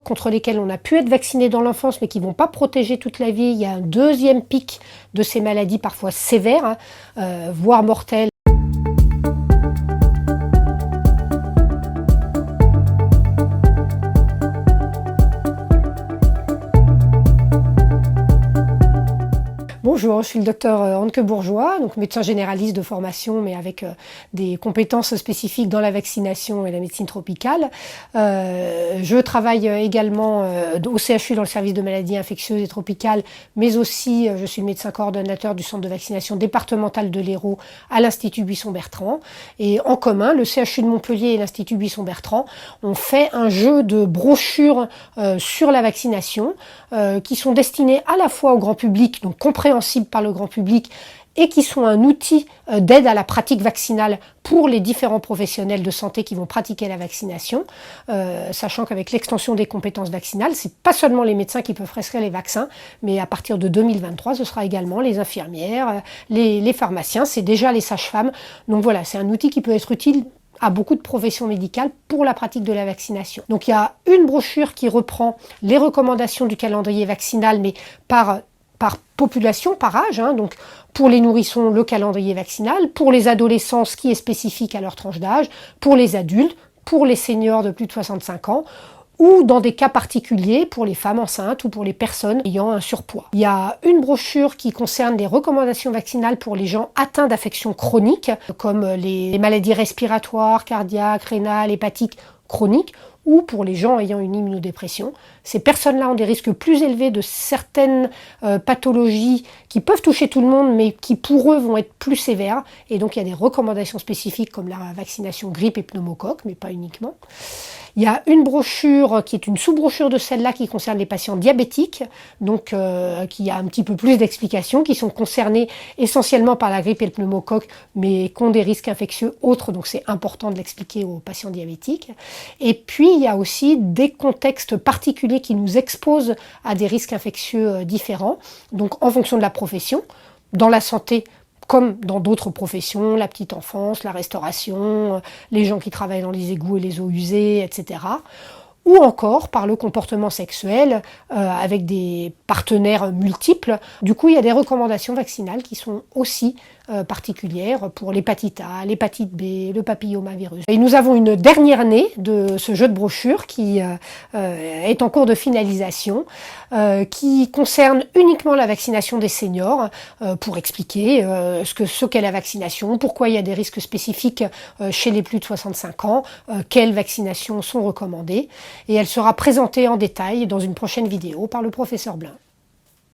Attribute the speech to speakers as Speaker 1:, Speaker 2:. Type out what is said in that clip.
Speaker 1: contre lesquelles on a pu être vacciné dans l'enfance, mais qui ne vont pas protéger toute la vie. Il y a un deuxième pic de ces maladies parfois sévères, voire mortelles. Bonjour, je suis le docteur Anke Bourgeois, donc médecin généraliste de formation, mais avec des compétences spécifiques dans la vaccination et la médecine tropicale. Je travaille également au CHU dans le service de maladies infectieuses et tropicales, mais aussi je suis le médecin coordonnateur du centre de vaccination départemental de l'Hérault à l'Institut Buisson-Bertrand. Et en commun, le CHU de Montpellier et l'Institut Buisson-Bertrand ont fait un jeu de brochures sur la vaccination qui sont destinées à la fois au grand public, donc compréhensibles par le grand public, et qui sont un outil d'aide à la pratique vaccinale pour les différents professionnels de santé qui vont pratiquer la vaccination, sachant qu'avec l'extension des compétences vaccinales, c'est pas seulement les médecins qui peuvent prescrire les vaccins, mais à partir de 2023, ce sera également les infirmières, les pharmaciens, c'est déjà les sages-femmes. Donc voilà, c'est un outil qui peut être utile à beaucoup de professions médicales pour la pratique de la vaccination. Donc il y a une brochure qui reprend les recommandations du calendrier vaccinal, mais par population, par âge, donc pour les nourrissons, le calendrier vaccinal, pour les adolescents, ce qui est spécifique à leur tranche d'âge, pour les adultes, pour les seniors de plus de 65 ans, ou dans des cas particuliers pour les femmes enceintes ou pour les personnes ayant un surpoids. Il y a une brochure qui concerne les recommandations vaccinales pour les gens atteints d'affections chroniques, comme les maladies respiratoires, cardiaques, rénales, hépatiques chroniques, ou pour les gens ayant une immunodépression. Ces personnes-là ont des risques plus élevés de certaines pathologies qui peuvent toucher tout le monde, mais qui pour eux vont être plus sévères. Et donc il y a des recommandations spécifiques comme la vaccination grippe et pneumocoque, mais pas uniquement. Il y a une brochure qui est une sous-brochure de celle-là qui concerne les patients diabétiques, donc qui a un petit peu plus d'explications, qui sont concernés essentiellement par la grippe et le pneumocoque, mais qui ont des risques infectieux autres, donc c'est important de l'expliquer aux patients diabétiques. Et puis il y a aussi des contextes particuliers qui nous exposent à des risques infectieux différents, donc en fonction de la profession, dans la santé, comme dans d'autres professions, la petite enfance, la restauration, les gens qui travaillent dans les égouts et les eaux usées, etc. Ou encore par le comportement sexuel avec des partenaires multiples. Du coup, il y a des recommandations vaccinales qui sont aussi particulières pour l'hépatite A, l'hépatite B, le papillomavirus. Et nous avons une dernière année de ce jeu de brochures qui est en cours de finalisation, qui concerne uniquement la vaccination des seniors, pour expliquer ce qu'est la vaccination, pourquoi il y a des risques spécifiques chez les plus de 65 ans, quelles vaccinations sont recommandées. Et elle sera présentée en détail dans une prochaine vidéo par le professeur Blin.